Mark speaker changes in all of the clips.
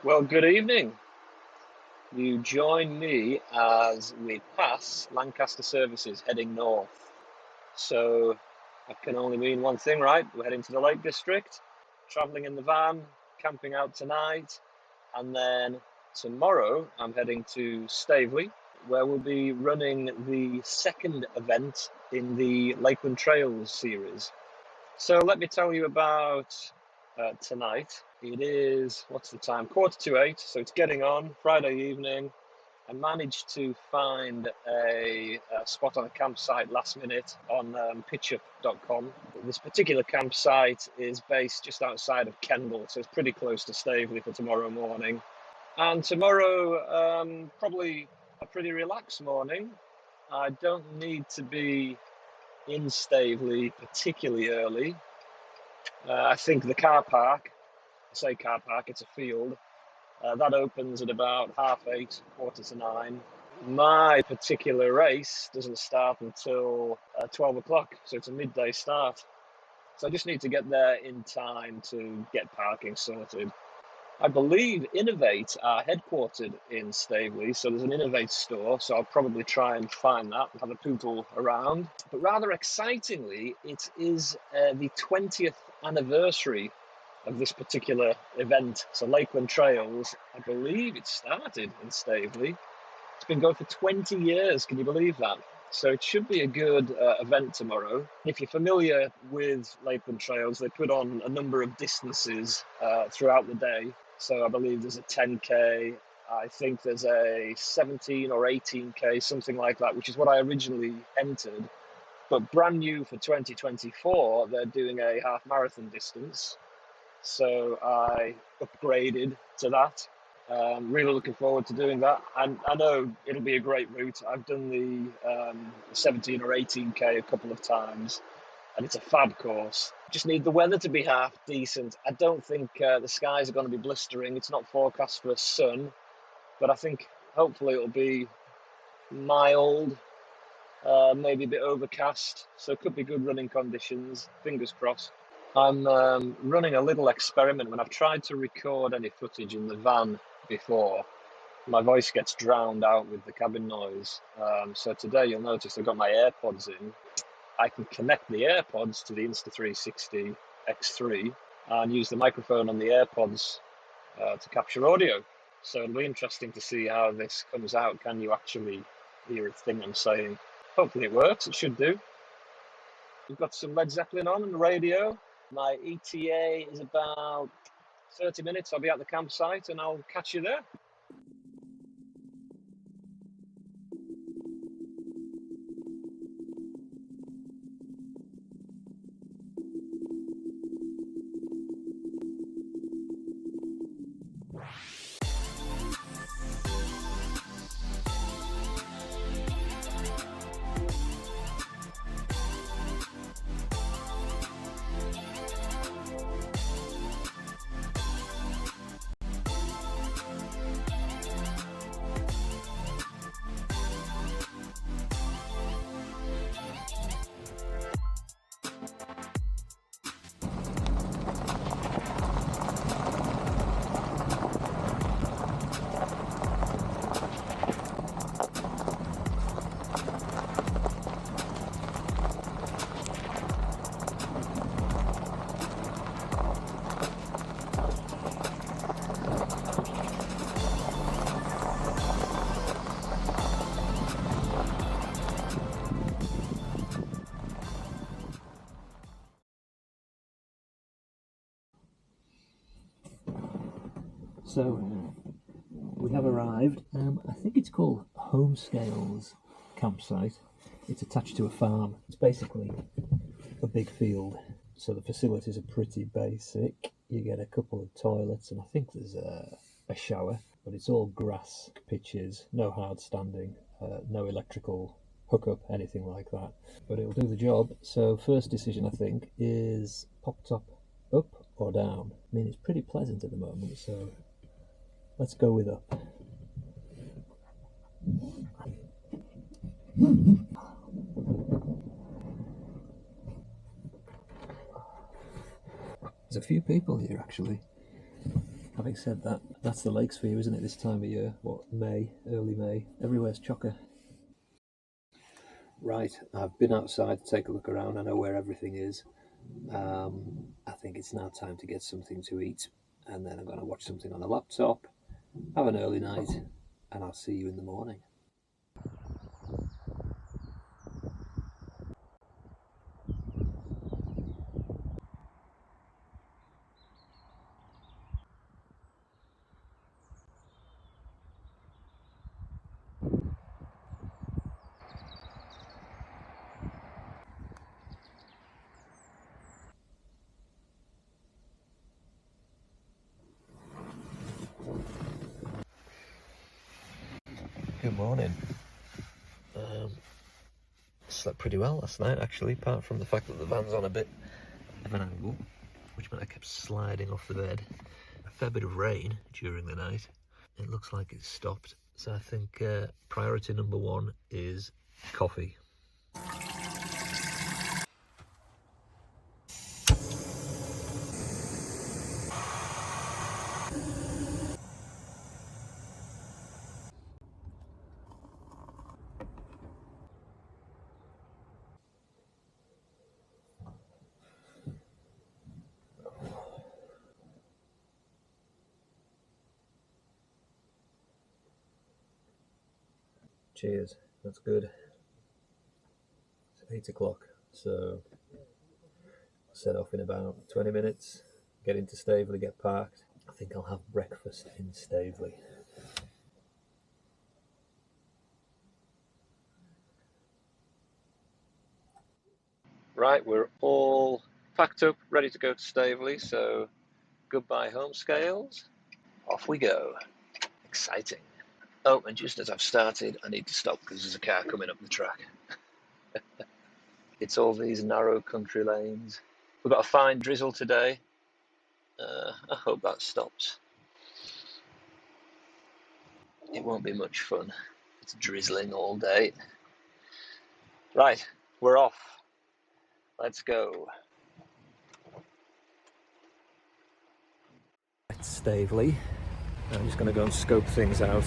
Speaker 1: Well, good evening. You join me as we pass Lancaster services heading north. So that can only mean one thing, right? We're heading to the Lake District, travelling in the van, camping out tonight, and then tomorrow I'm heading to Staveley, where we'll be running the second event in the Lakeland Trails series. So let me tell you about tonight. It is, what's the time? 7:45, so it's getting on, Friday evening. I managed to find a spot on a campsite last minute on pitchup.com. This particular campsite is based just outside of Kendal, so it's pretty close to Staveley for tomorrow morning. And tomorrow, probably a pretty relaxed morning. I don't need to be in Staveley particularly early. I think the car park, I say car park, it's a field, that opens at about 8:30, 8:45. My particular race doesn't start until 12 o'clock, so it's a midday start. So I just need to get there in time to get parking sorted. I believe Innovate are headquartered in Staveley, so there's an Innovate store, so I'll probably try and find that and have a poodle around. But rather excitingly, it is the 20th anniversary of this particular event. So Lakeland Trails, I believe it started in Staveley. It's been going for 20 years, can you believe that? So it should be a good event tomorrow. If you're familiar with Lakeland Trails, they put on a number of distances throughout the day. So I believe there's a 10K, I think there's a 17 or 18K, something like that, which is what I originally entered. But brand new for 2024, they're doing a half marathon distance. So I upgraded to that. Really looking forward to doing that. And I know it'll be a great route. I've done the 17 or 18K a couple of times, and it's a fab course. Just need the weather to be half decent. I don't think the skies are going to be blistering. It's not forecast for sun, but I think hopefully it'll be mild, maybe a bit overcast. So it could be good running conditions. Fingers crossed. I'm running a little experiment. When I've tried to record any footage in the van before, my voice gets drowned out with the cabin noise. So today you'll notice I've got my AirPods in. I can connect the AirPods to the Insta360 X3 and use the microphone on the AirPods to capture audio. So it'll be interesting to see how this comes out. Can you actually hear a thing I'm saying? Hopefully it works. It should do. We've got some Led Zeppelin on the radio. My ETA is about 30 minutes. I'll be at the campsite and I'll catch you there.
Speaker 2: So we have arrived. I think it's called Homescales campsite. It's attached to a farm. It's basically a big field, so the facilities are pretty basic. You get a couple of toilets, and I think there's a shower, but it's all grass pitches, no hard standing, no electrical hookup, anything like that. But it'll do the job. So first decision, I think, is pop top up or down. I mean, it's pretty pleasant at the moment, so let's go with up. There's a few people here actually. Having said that, that's the lakes for you, isn't it, this time of year? What, May, early May? Everywhere's chocker. Right, I've been outside to take a look around. I know where everything is. I think it's now time to get something to eat, and then I'm going to watch something on the laptop, have an early night, and I'll see you in the morning. Good morning. Slept pretty well last night, actually, apart from the fact that the van's on a bit of an angle, which meant I kept sliding off the bed. A fair bit of rain during the night. It looks like it's stopped, so I think priority number one is coffee. Cheers, that's good. It's 8 o'clock, so I'll set off in about 20 minutes, get into Staveley, get parked. I think I'll have breakfast in Staveley.
Speaker 1: Right, we're all packed up, ready to go to Staveley, so goodbye home scales. Off we go. Exciting. Oh, and just as I've started, I need to stop because there's a car coming up the track. It's all these narrow country lanes. We've got a fine drizzle today. I hope that stops. It won't be much fun. It's drizzling all day. Right, we're off. Let's go.
Speaker 2: It's Staveley. I'm just going to go and scope things out.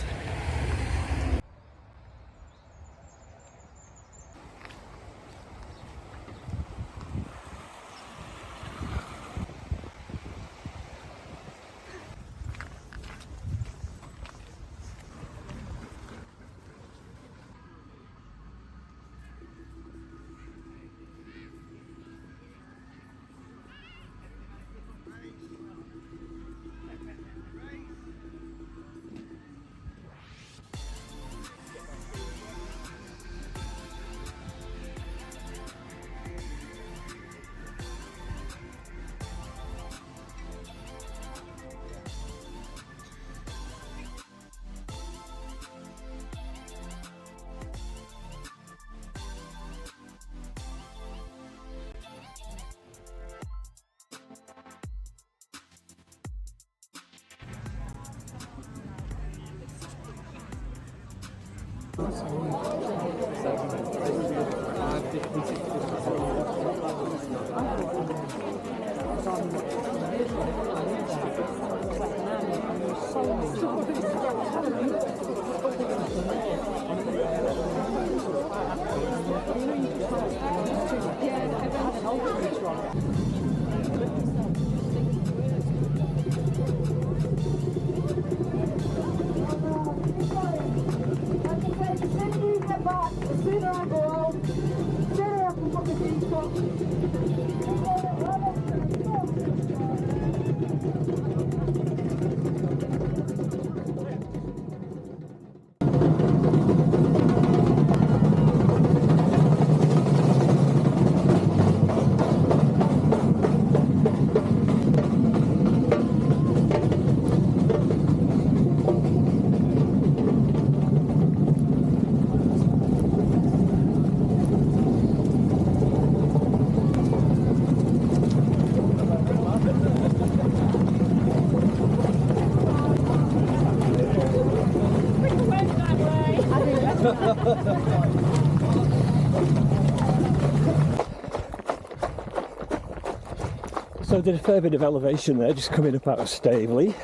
Speaker 2: So I did a fair bit of elevation there, just coming up out of Staveley.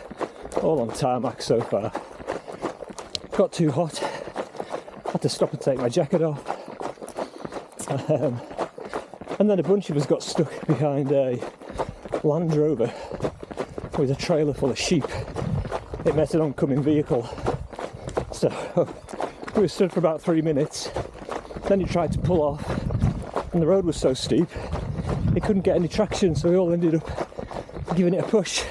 Speaker 2: all on tarmac so far. Got too hot, had to stop and take my jacket off. And then a bunch of us got stuck behind a Land Rover with a trailer full of sheep. It met an oncoming vehicle. So we were stood for about 3 minutes. Then he tried to pull off, and the road was so steep it couldn't get any traction, so we all ended up giving it a push.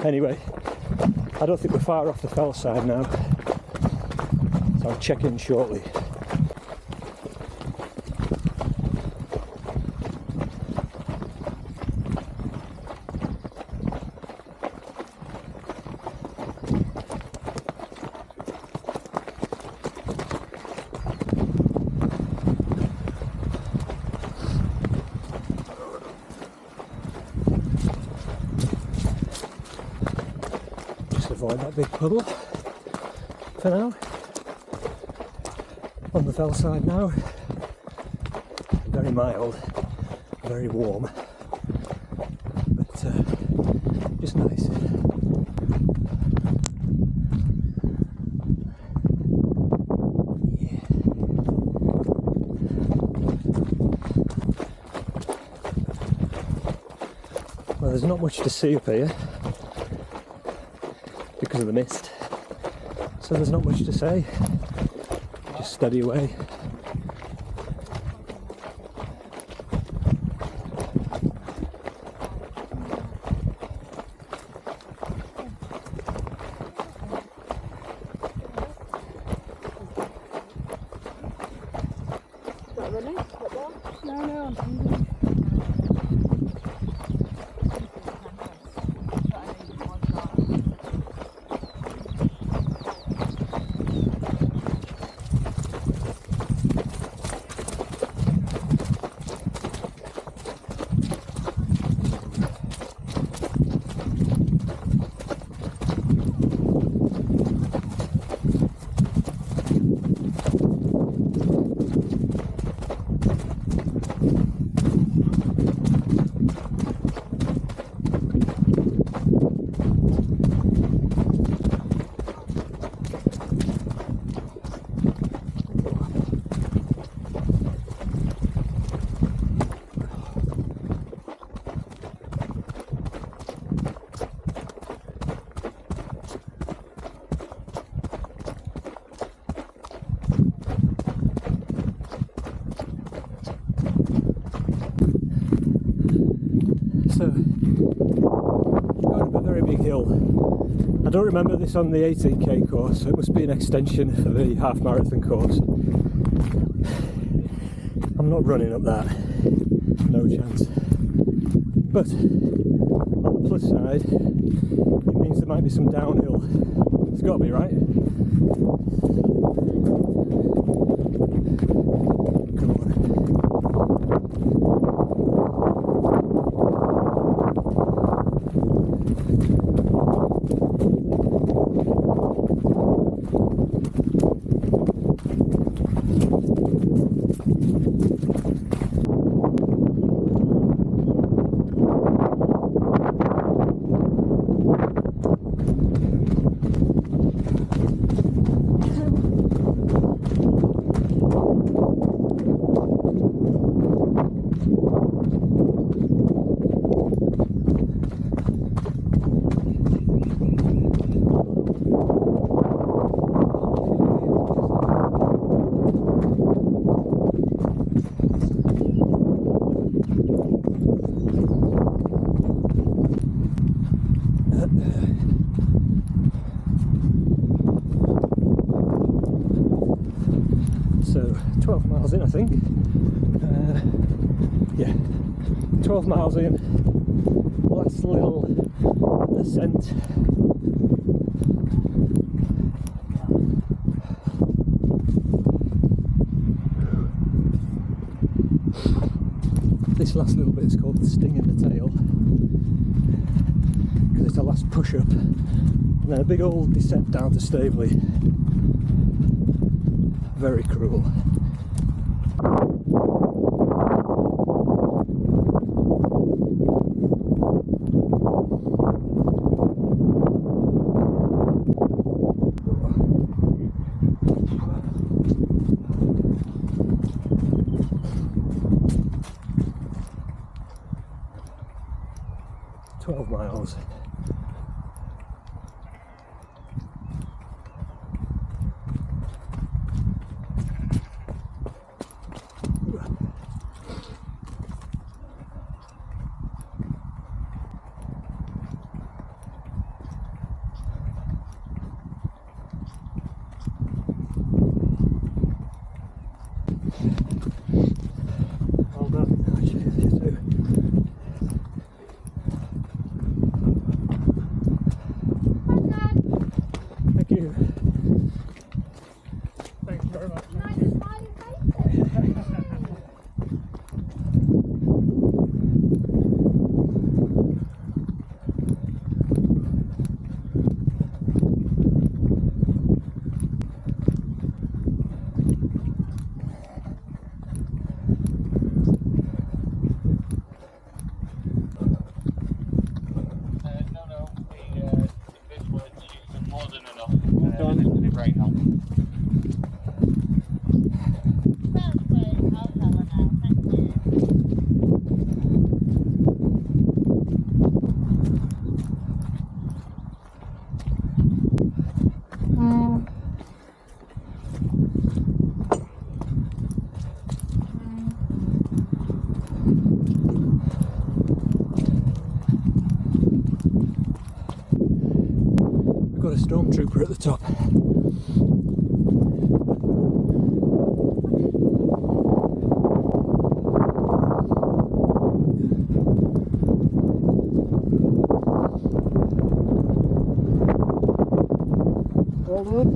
Speaker 2: Anyway, I don't think we're far off the fell side now, so I'll check in shortly. Avoid that big puddle for now. On the fell side now, very mild, very warm, but just nice. Yeah. Well, there's not much to see up here because of the mist, so there's not much to say, just steady away. So, going up a very big hill. I don't remember this on the 18k course, so it must be an extension for the half marathon course. I'm not running up that, no chance. But on the plus side, it means there might be some downhill. It's got to be, right? Come on. So 12 miles in, I think. Yeah, 12 miles in. Last little ascent. This last little bit is called the sting in the tail, because it's the last push up, and then a big old descent down to Staveley. Very cruel. Well done. Thank you. Thanks very much. We've got a stormtrooper at the top. Hold on.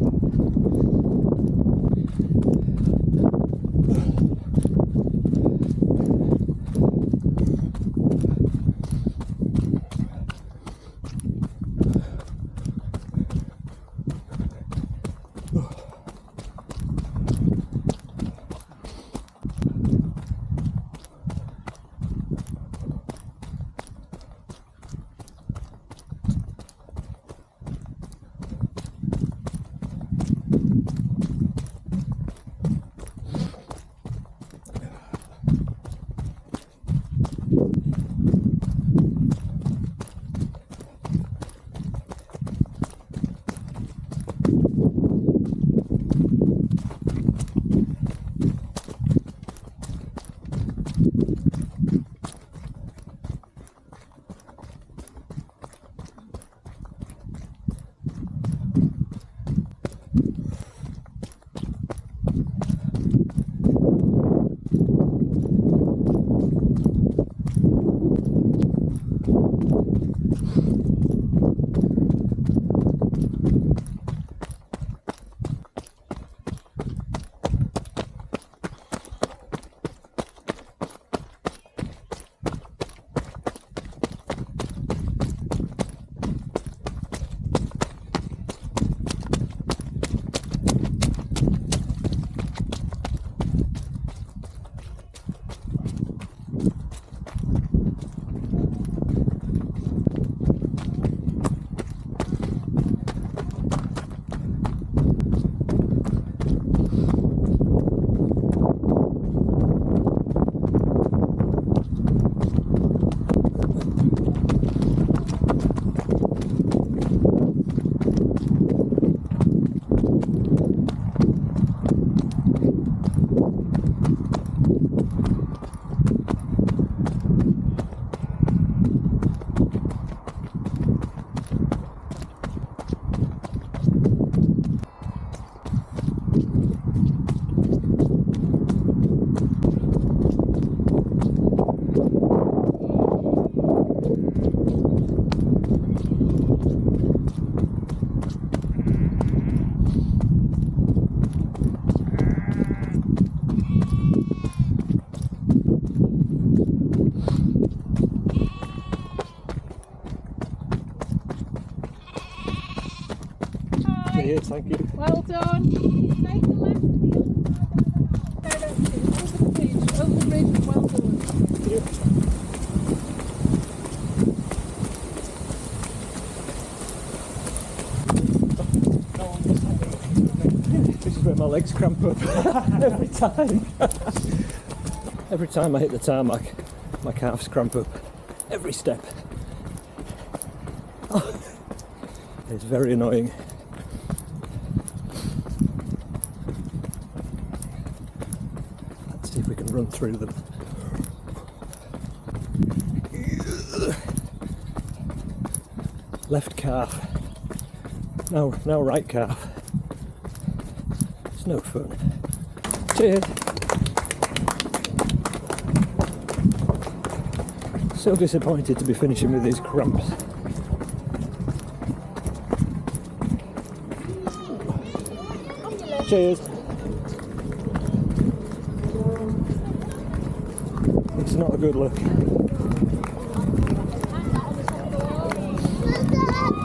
Speaker 3: Cheers,
Speaker 2: thank you.
Speaker 3: Well done. Take the left to the other side. Over the bridge. Over the bridge. Well done.
Speaker 2: This is where my legs cramp up every time. Every time I hit the tarmac, my calves cramp up. Every step. It's very annoying. Let's see if we can run through them. Left calf. Now right calf. It's no fun. Cheers! So disappointed to be finishing with these cramps. Cheers! It's not a good look.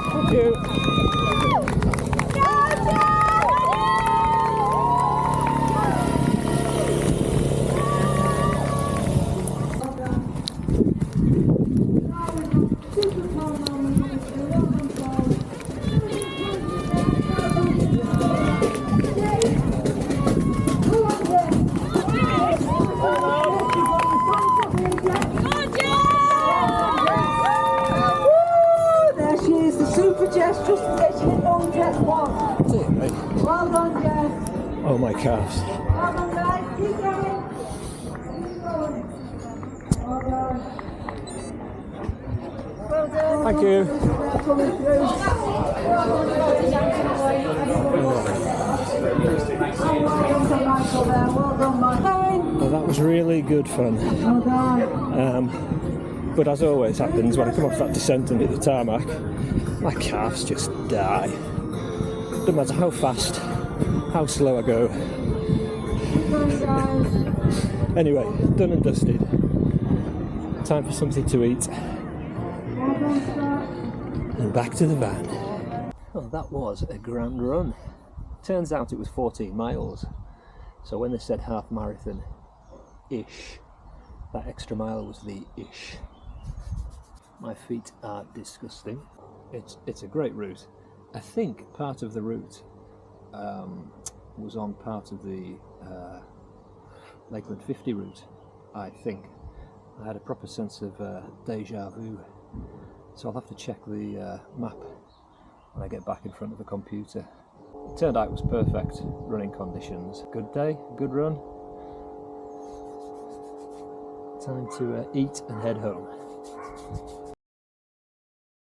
Speaker 2: Thank you!
Speaker 3: Well done, Jeff.
Speaker 2: Oh, my calves.
Speaker 3: Well done, guys. Keep going. Keep going. Well done. Well done.
Speaker 2: Thank you.
Speaker 3: They're coming through. Well done, Michael.
Speaker 2: Well, that was really good fun.
Speaker 3: Well done.
Speaker 2: But as always happens, when I come off that descent and hit the tarmac, my calves just die. No matter how fast, how slow I go.
Speaker 3: Keep going, guys.
Speaker 2: Anyway, done and dusted. Time for something to eat.
Speaker 3: Well done, Scott.
Speaker 2: And back to the van. Well, that was a grand run. Turns out it was 14 miles. So when they said half marathon-ish, that extra mile was the ish. My feet are disgusting. It's a great route. I think part of the route was on part of the Lakeland 50 route, I think. I had a proper sense of deja vu, so I'll have to check the map when I get back in front of the computer. It turned out it was perfect running conditions. Good day, good run. Time to eat and head home.